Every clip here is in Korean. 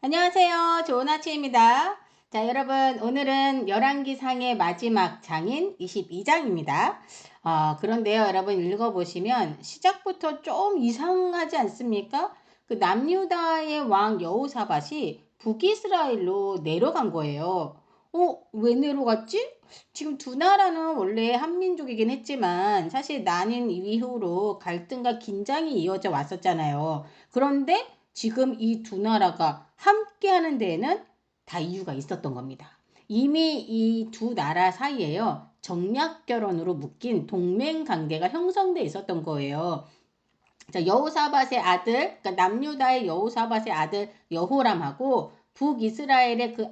안녕하세요. 좋은 아침입니다. 자, 여러분, 오늘은 열왕기상의 마지막 장인 22장입니다. 그런데요, 여러분 읽어보시면 시작부터 좀 이상하지 않습니까? 그 남유다의 왕 여호사밧이 북이스라엘로 내려간 거예요. 왜 내려갔지? 지금 두 나라는 원래 한민족이긴 했지만 사실 난임 이후로 갈등과 긴장이 이어져 왔었잖아요. 그런데 지금 이 두 나라가 함께 하는 데에는 다 이유가 있었던 겁니다. 이미 이 두 나라 사이에요. 정략 결혼으로 묶인 동맹 관계가 형성돼 있었던 거예요. 자, 여호사밧의 아들, 그러니까 남유다의 여호사밧의 아들 여호람하고 북이스라엘의 그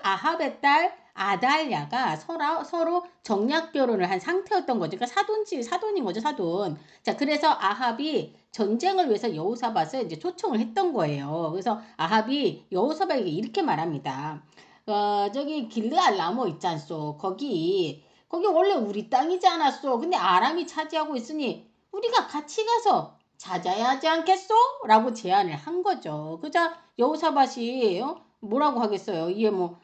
아합의 딸 아달랴가 서로 정략 결혼을 한 상태였던 거죠. 그러니까 사돈인 거죠, 사돈. 자, 그래서 아합이 전쟁을 위해서 여호사밧을 이제 초청을 했던 거예요. 그래서 아합이 여호사밧에게 이렇게 말합니다. 저기 길르알 나무 있지 않소? 거기 원래 우리 땅이지 않았소? 근데 아람이 차지하고 있으니 우리가 같이 가서 찾아야 하지 않겠소? 라고 제안을 한 거죠. 그자 여호사밧이 뭐라고 하겠어요? 이게 뭐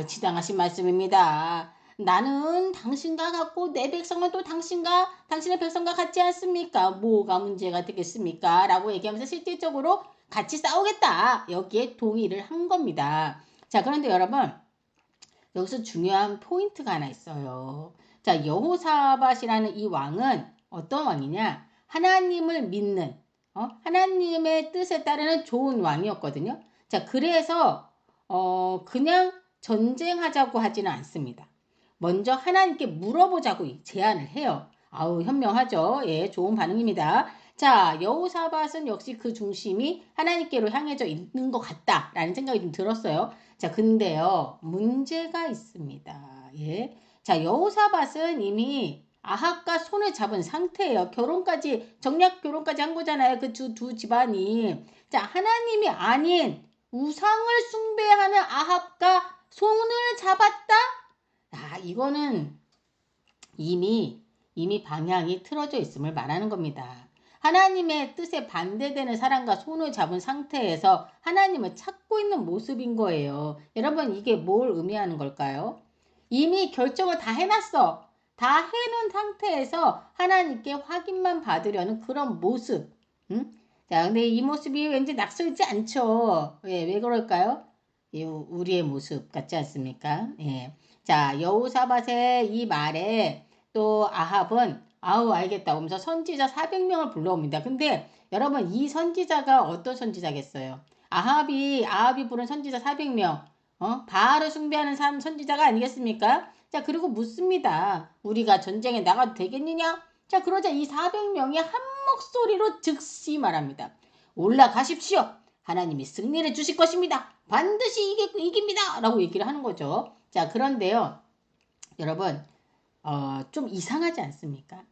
지당하신 말씀입니다. 나는 당신과 같고 내 백성은 또 당신의 백성과 같지 않습니까? 뭐가 문제가 되겠습니까? 라고 얘기하면서 실질적으로 같이 싸우겠다. 여기에 동의를 한 겁니다. 자, 그런데 여러분 여기서 중요한 포인트가 하나 있어요. 자, 여호사밧이라는 이 왕은 어떤 왕이냐? 하나님을 믿는, 하나님의 뜻에 따르는 좋은 왕이었거든요. 자, 그래서, 그냥 전쟁하자고 하지는 않습니다. 먼저 하나님께 물어보자고 제안을 해요. 아우, 현명하죠? 예, 좋은 반응입니다. 자, 여호사밧은 역시 그 중심이 하나님께로 향해져 있는 것 같다라는 생각이 좀 들었어요. 자, 근데요, 문제가 있습니다. 예. 자, 여호사밧은 이미 아합과 손을 잡은 상태예요. 정략 결혼까지 한 거잖아요. 그 두 집안이. 자, 하나님이 아닌 우상을 숭배하는 아합과 손을 잡았다? 이거는 이미 방향이 틀어져 있음을 말하는 겁니다. 하나님의 뜻에 반대되는 사람과 손을 잡은 상태에서 하나님을 찾고 있는 모습인 거예요. 여러분, 이게 뭘 의미하는 걸까요? 이미 결정을 다 해놨어. 다 해놓은 상태에서 하나님께 확인만 받으려는 그런 모습. 응? 자, 근데 이 모습이 왠지 낯설지 않죠. 왜 그럴까요? 우리의 모습 같지 않습니까? 예. 자, 여호사밧의 이 말에 또 아합은 알겠다 하면서 선지자 400명을 불러옵니다. 근데 여러분 이 선지자가 어떤 선지자겠어요? 아합이 부른 선지자 400명 바알을 숭배하는 선지자가 아니겠습니까? 자, 그리고 묻습니다. 우리가 전쟁에 나가도 되겠느냐? 자, 그러자 이 400명이 한 목소리로 즉시 말합니다. 올라가십시오. 하나님이 승리를 주실 것입니다. 반드시 이깁니다. 라고 얘기를 하는 거죠. 자, 그런데요. 여러분 좀 이상하지 않습니까?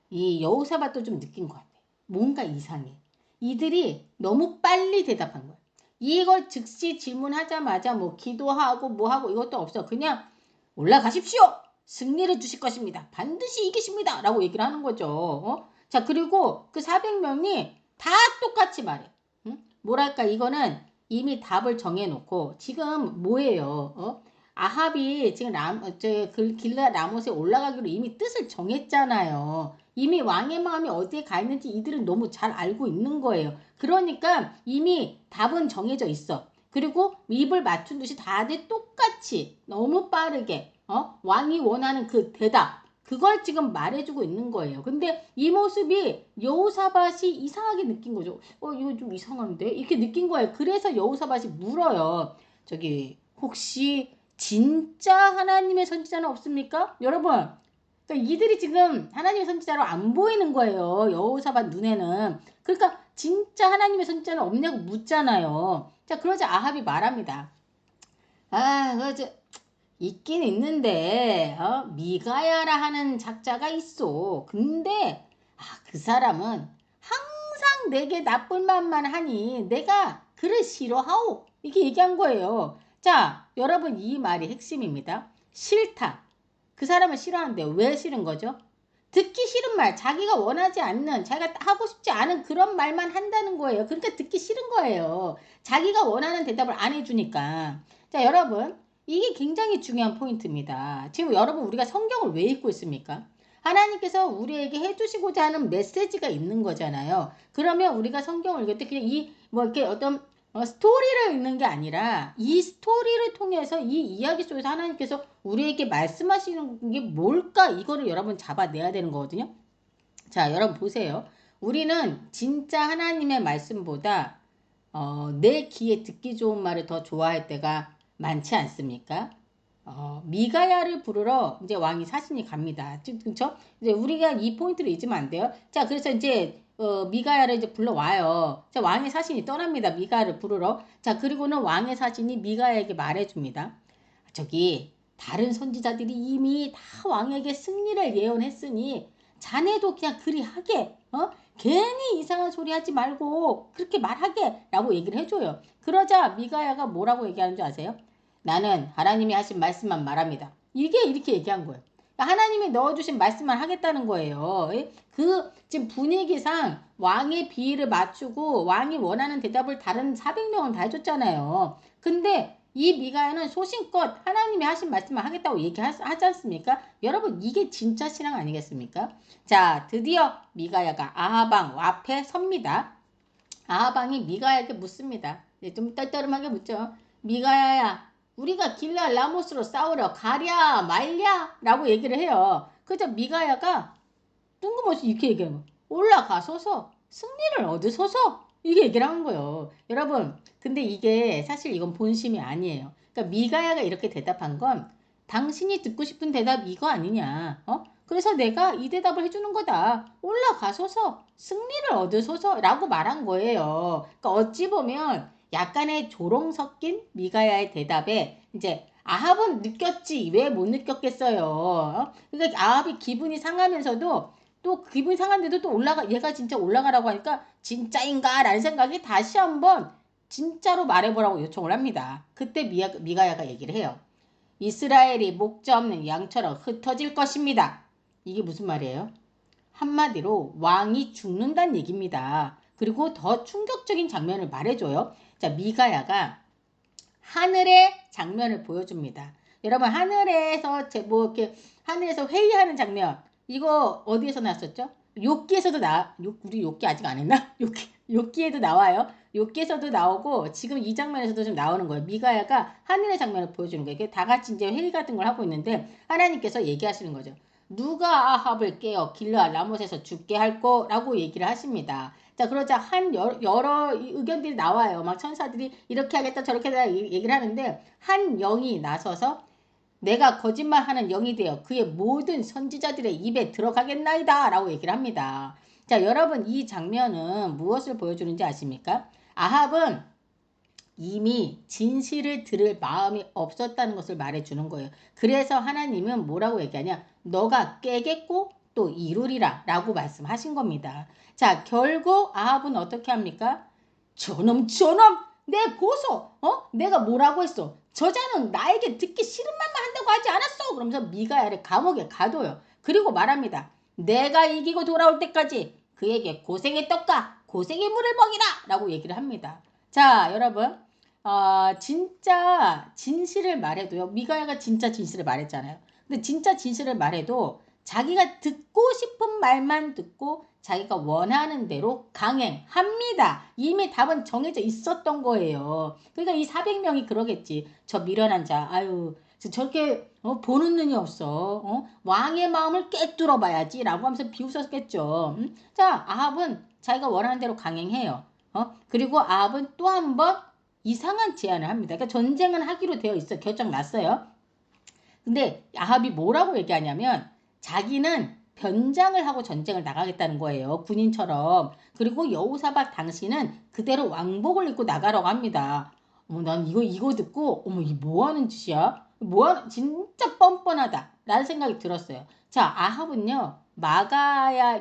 이 여호사밧도 좀 느낀 것 같아. 뭔가 이상해. 이들이 너무 빨리 대답한 거야. 이걸 즉시 질문하자마자 뭐 기도하고 뭐하고 이것도 없어. 그냥 올라가십시오. 승리를 주실 것입니다. 반드시 이기십니다. 라고 얘기를 하는 거죠. 자, 그리고 그 400명이 다 똑같이 말해. 뭐랄까, 이거는 이미 답을 정해놓고 지금 뭐예요? 아합이 지금 길르앗 라못에 올라가기로 이미 뜻을 정했잖아요. 이미 왕의 마음이 어디에 가 있는지 이들은 너무 잘 알고 있는 거예요. 그러니까 이미 답은 정해져 있어. 그리고 입을 맞춘 듯이 다들 똑같이 너무 빠르게 왕이 원하는 그 대답 그걸 지금 말해주고 있는 거예요. 근데 이 모습이 여호사밧이 이상하게 느낀 거죠. 이거 좀 이상한데? 이렇게 느낀 거예요. 그래서 여호사밧이 물어요. 저기 혹시 진짜 하나님의 선지자는 없습니까? 여러분, 그러니까 이들이 지금 하나님의 선지자로 안 보이는 거예요. 여호사밧 눈에는. 그러니까 진짜 하나님의 선지자는 없냐고 묻잖아요. 자, 그러자 아합이 말합니다. 있긴 있는데 미가야라 하는 작자가 있어. 근데 그 사람은 항상 내게 나쁜 말만 하니 내가 그를 싫어하오. 이렇게 얘기한 거예요. 자, 여러분 이 말이 핵심입니다. 싫다. 그 사람을 싫어하는데 왜 싫은 거죠? 듣기 싫은 말, 자기가 원하지 않는, 자기가 하고 싶지 않은 그런 말만 한다는 거예요. 그러니까 듣기 싫은 거예요. 자기가 원하는 대답을 안 해주니까. 자, 여러분, 이게 굉장히 중요한 포인트입니다. 지금 여러분, 우리가 성경을 왜 읽고 있습니까? 하나님께서 우리에게 해주시고자 하는 메시지가 있는 거잖아요. 그러면 우리가 성경을 읽을 때 그냥 이렇게 어떤 스토리를 읽는 게 아니라 이 스토리를 통해서 이 이야기 속에서 하나님께서 우리에게 말씀하시는 게 뭘까? 이거를 여러분 잡아내야 되는 거거든요. 자, 여러분 보세요. 우리는 진짜 하나님의 말씀보다 내 귀에 듣기 좋은 말을 더 좋아할 때가 많지 않습니까? 미가야를 부르러 이제 왕이 사신이 갑니다. 그렇죠? 이제 우리가 이 포인트를 잊으면 안 돼요. 자, 그래서 이제 미가야를 이제 불러와요. 자, 왕의 사신이 떠납니다. 미가야를 부르러. 자, 그리고는 왕의 사신이 미가야에게 말해줍니다. 저기 다른 선지자들이 이미 다 왕에게 승리를 예언했으니 자네도 그냥 그리 하게, 괜히 이상한 소리 하지 말고 그렇게 말하게 라고 얘기를 해줘요. 그러자 미가야가 뭐라고 얘기하는 줄 아세요? 나는 하나님이 하신 말씀만 말합니다. 이게 이렇게 얘기한 거예요. 하나님이 넣어주신 말씀만 하겠다는 거예요. 그 지금 분위기상 왕의 비위를 맞추고 왕이 원하는 대답을 다른 400명은 다 해줬잖아요. 근데 이 미가야는 소신껏 하나님이 하신 말씀만 하겠다고 얘기하지 않습니까? 여러분, 이게 진짜 신앙 아니겠습니까? 자, 드디어 미가야가 아하방 앞에 섭니다. 아하방이 미가야에게 묻습니다. 좀 떨떠름하게 묻죠. 미가야야, 우리가 길랄 라모스로 싸우러 가랴 말랴? 라고 얘기를 해요. 그저 미가야가 뜬금없이 이렇게 얘기해요. 올라가소서, 승리를 얻으소서, 이게 얘기를 한 거예요. 여러분, 근데 이게 사실 이건 본심이 아니에요. 그러니까 미가야가 이렇게 대답한 건 당신이 듣고 싶은 대답 이거 아니냐. 그래서 내가 이 대답을 해주는 거다. 올라가소서, 승리를 얻으소서 라고 말한 거예요. 그러니까 어찌 보면 약간의 조롱 섞인 미가야의 대답에 이제 아합은 느꼈지 왜 못 느꼈겠어요. 그러니까 아합이 기분이 상하면서도 또 기분이 상한데도 또 얘가 진짜 올라가라고 하니까 진짜인가 라는 생각이 다시 한번 진짜로 말해보라고 요청을 합니다. 그때 미가야가 얘기를 해요. 이스라엘이 목자 없는 양처럼 흩어질 것입니다. 이게 무슨 말이에요? 한마디로 왕이 죽는다는 얘기입니다. 그리고 더 충격적인 장면을 말해줘요. 자, 미가야가 하늘의 장면을 보여줍니다. 여러분, 하늘에서 이렇게 하늘에서 회의하는 장면, 이거 어디에서 나왔었죠? 욥기에서도 우리 욥기 아직 안 했나? 욥기에도 나와요. 욥기에서도 나오고 지금 이 장면에서도 좀 나오는 거예요. 미가야가 하늘의 장면을 보여주는 거예요. 다 같이 이제 회의 같은 걸 하고 있는데 하나님께서 얘기하시는 거죠. 누가 아합을 깨어 길르앗 라못에서 죽게 할 거라고 얘기를 하십니다. 자, 그러자 여러 의견들이 나와요. 막 천사들이 이렇게 하겠다 저렇게 하겠다 얘기를 하는데 한 영이 나서서 내가 거짓말하는 영이 되어 그의 모든 선지자들의 입에 들어가겠나이다 라고 얘기를 합니다. 자, 여러분, 이 장면은 무엇을 보여주는지 아십니까? 아합은 이미 진실을 들을 마음이 없었다는 것을 말해주는 거예요. 그래서 하나님은 뭐라고 얘기하냐? 너가 깨겠고 또 이루리라 라고 말씀하신 겁니다. 자, 결국 아합은 어떻게 합니까? 저놈 내 보소, 내가 뭐라고 했어? 저자는 나에게 듣기 싫은 말만 한다고 하지 않았어? 그러면서 미가야를 감옥에 가둬요. 그리고 말합니다. 내가 이기고 돌아올 때까지 그에게 고생의 떡과 고생의 물을 먹이라 라고 얘기를 합니다. 자, 여러분, 진짜 진실을 말해도요. 미가야가 진짜 진실을 말했잖아요. 근데 진짜 진실을 말해도 자기가 듣고 싶은 말만 듣고 자기가 원하는 대로 강행합니다. 이미 답은 정해져 있었던 거예요. 그러니까 이 400명이 그러겠지. 저 미련한 자, 아유, 저렇게 보는 눈이 없어. 왕의 마음을 꿰뚫어 봐야지 라고 하면서 비웃었겠죠. 자, 아합은 자기가 원하는 대로 강행해요. 그리고 아합은 또 한 번 이상한 제안을 합니다. 그러니까 전쟁은 하기로 되어 있어. 결정 났어요. 근데 아합이 뭐라고 얘기하냐면 자기는 변장을 하고 전쟁을 나가겠다는 거예요. 군인처럼. 그리고 여호사밧 당신은 그대로 왕복을 입고 나가라고 합니다. 난 이거 듣고 이게 뭐 하는 짓이야? 진짜 뻔뻔하다. 라는 생각이 들었어요. 자, 아합은요.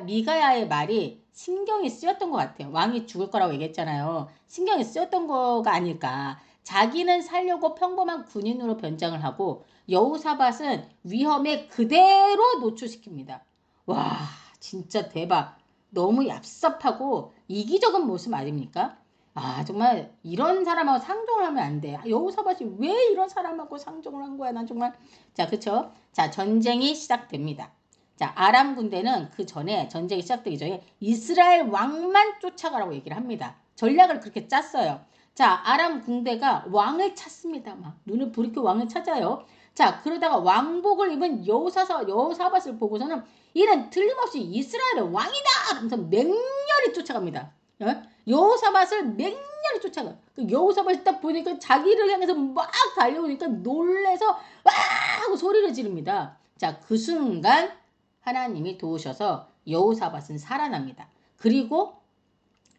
미가야의 말이 신경이 쓰였던 것 같아요. 왕이 죽을 거라고 얘기했잖아요. 신경이 쓰였던 거가 아닐까. 자기는 살려고 평범한 군인으로 변장을 하고 여호사밧은 위험에 그대로 노출시킵니다. 와, 진짜 대박. 너무 얍삽하고 이기적인 모습 아닙니까? 아, 정말 이런 사람하고 상종을 하면 안 돼. 여호사밧이 왜 이런 사람하고 상종을 한 거야? 난 정말. 자, 그쵸? 자, 전쟁이 시작됩니다. 자, 아람 군대는 그 전에 전쟁이 시작되기 전에 이스라엘 왕만 쫓아가라고 얘기를 합니다. 전략을 그렇게 짰어요. 자, 아람 군대가 왕을 찾습니다. 막 눈을 부리켜 왕을 찾아요. 자, 그러다가 왕복을 입은 여호사밧을 보고서는 이는 틀림없이 이스라엘의 왕이다! 하면서 맹렬히 쫓아갑니다. 여호사밧을 맹렬히 쫓아가. 그 여호사밧이 딱 보니까 자기를 향해서 막 달려오니까 놀래서 와! 하고 소리를 지릅니다. 자, 그 순간 하나님이 도우셔서 여호사밧은 살아납니다. 그리고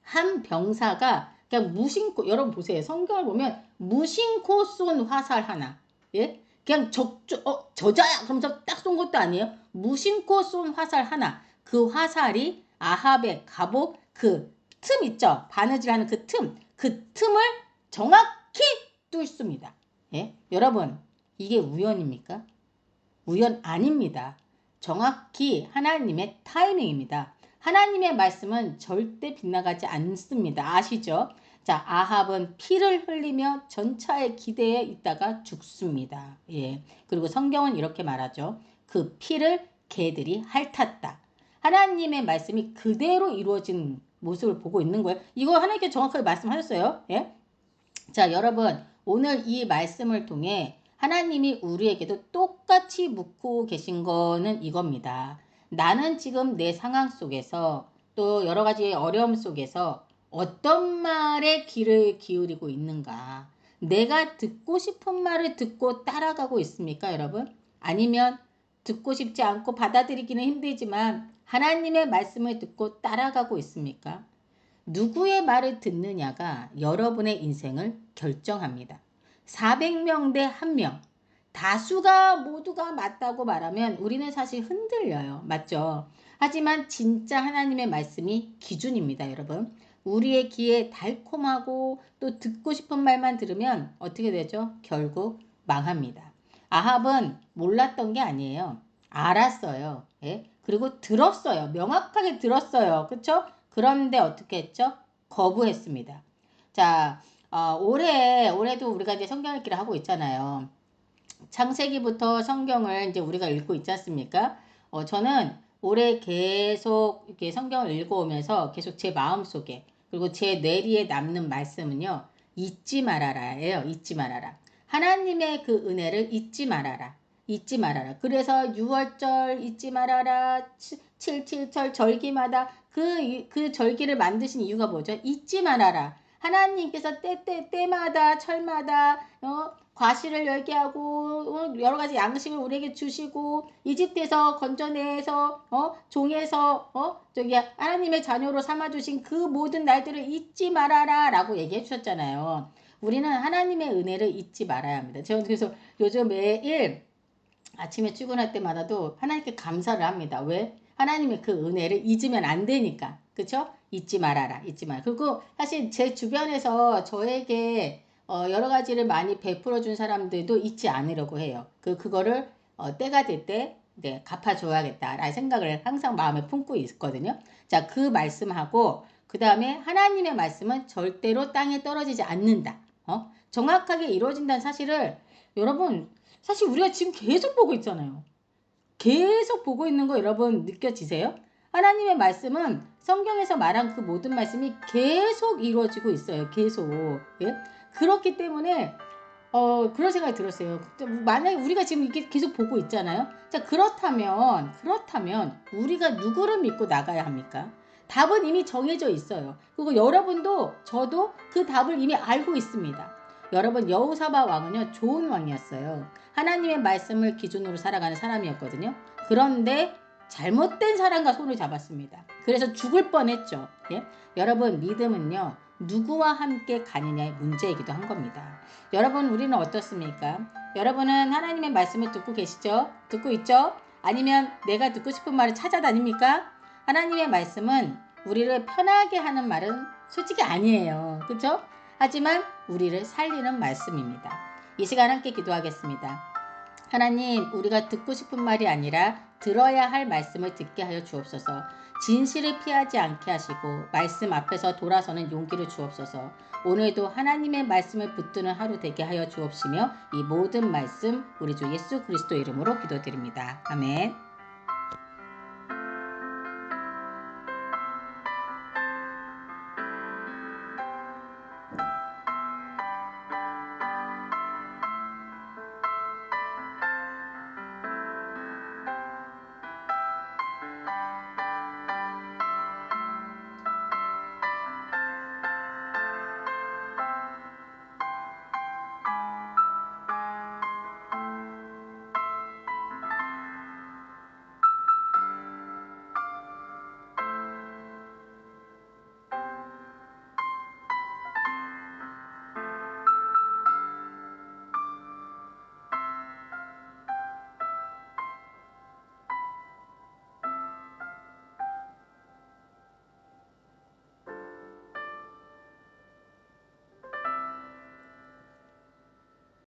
한 병사가 그냥 무심코, 여러분 보세요. 성경을 보면 무심코 쏜 화살 하나. 예? 그냥 저자야! 그러면서 딱 쏜 것도 아니에요. 무심코 쏜 화살 하나. 그 화살이 아합의 갑옷 그 틈 있죠? 바느질하는 그 틈. 그 틈을 정확히 뚫습니다. 예? 여러분, 이게 우연입니까? 우연 아닙니다. 정확히 하나님의 타이밍입니다. 하나님의 말씀은 절대 빗나가지 않습니다. 아시죠? 자, 아합은 피를 흘리며 전차의 기대에 있다가 죽습니다. 예. 그리고 성경은 이렇게 말하죠. 그 피를 개들이 핥았다. 하나님의 말씀이 그대로 이루어진 모습을 보고 있는 거예요. 이거 하나님께 정확하게 말씀하셨어요. 예? 자, 여러분, 오늘 이 말씀을 통해 하나님이 우리에게도 똑같이 묻고 계신 거는 이겁니다. 나는 지금 내 상황 속에서 또 여러 가지 어려움 속에서 어떤 말에 귀를 기울이고 있는가? 내가 듣고 싶은 말을 듣고 따라가고 있습니까, 여러분? 아니면 듣고 싶지 않고 받아들이기는 힘들지만 하나님의 말씀을 듣고 따라가고 있습니까? 누구의 말을 듣느냐가 여러분의 인생을 결정합니다. 400명 대 1명. 다수가 모두가 맞다고 말하면 우리는 사실 흔들려요. 맞죠? 하지만 진짜 하나님의 말씀이 기준입니다, 여러분. 우리의 귀에 달콤하고 또 듣고 싶은 말만 들으면 어떻게 되죠? 결국 망합니다. 아합은 몰랐던 게 아니에요. 알았어요. 예? 그리고 들었어요. 명확하게 들었어요. 그쵸? 그런데 어떻게 했죠? 거부했습니다. 자, 올해도 우리가 이제 성경 읽기를 하고 있잖아요. 창세기부터 성경을 이제 우리가 읽고 있지 않습니까? 저는 올해 계속 이렇게 성경을 읽어오면서 계속 제 마음속에 그리고 제 뇌리에 남는 말씀은요. 잊지 말아라예요. 잊지 말아라. 하나님의 그 은혜를 잊지 말아라. 잊지 말아라. 그래서 6월절 잊지 말아라. 7.7절 절기마다 그 절기를 만드신 이유가 뭐죠? 잊지 말아라. 하나님께서 때마다 철마다 과실을 열게 하고 여러 가지 양식을 우리에게 주시고 이집트에서 건져내서 종에서 저기 하나님의 자녀로 삼아주신 그 모든 날들을 잊지 말아라라고 얘기해 주셨잖아요. 우리는 하나님의 은혜를 잊지 말아야 합니다. 저는 그래서 요즘 매일 아침에 출근할 때마다도 하나님께 감사를 합니다. 왜? 하나님의 그 은혜를 잊으면 안 되니까. 그쵸? 잊지 말아라. 잊지 마라. 그리고 사실 제 주변에서 저에게 여러 가지를 많이 베풀어 준 사람들도 잊지 않으려고 해요. 그거를 때가 될 때 네, 갚아줘야겠다라는 생각을 항상 마음에 품고 있거든요. 자, 그 말씀하고 그 다음에 하나님의 말씀은 절대로 땅에 떨어지지 않는다. 정확하게 이루어진다는 사실을 여러분 사실 우리가 지금 계속 보고 있잖아요. 계속 보고 있는 거 여러분 느껴지세요? 하나님의 말씀은 성경에서 말한 그 모든 말씀이 계속 이루어지고 있어요. 계속. 예? 그렇기 때문에 그런 생각이 들었어요. 만약에 우리가 지금 이게 계속 보고 있잖아요. 자, 그렇다면 우리가 누구를 믿고 나가야 합니까? 답은 이미 정해져 있어요. 그리고 여러분도 저도 그 답을 이미 알고 있습니다. 여러분, 여호사밧 왕은요, 좋은 왕이었어요. 하나님의 말씀을 기준으로 살아가는 사람이었거든요. 그런데 잘못된 사람과 손을 잡았습니다. 그래서 죽을 뻔했죠. 예? 여러분, 믿음은요, 누구와 함께 가느냐의 문제이기도 한 겁니다. 여러분, 우리는 어떻습니까? 여러분은 하나님의 말씀을 듣고 계시죠? 듣고 있죠? 아니면 내가 듣고 싶은 말을 찾아다닙니까? 하나님의 말씀은 우리를 편하게 하는 말은 솔직히 아니에요. 그렇죠? 하지만 우리를 살리는 말씀입니다. 이 시간 함께 기도하겠습니다. 하나님, 우리가 듣고 싶은 말이 아니라 들어야 할 말씀을 듣게 하여 주옵소서. 진실을 피하지 않게 하시고 말씀 앞에서 돌아서는 용기를 주옵소서. 오늘도 하나님의 말씀을 붙드는 하루 되게 하여 주옵시며 이 모든 말씀 우리 주 예수 그리스도 이름으로 기도드립니다. 아멘.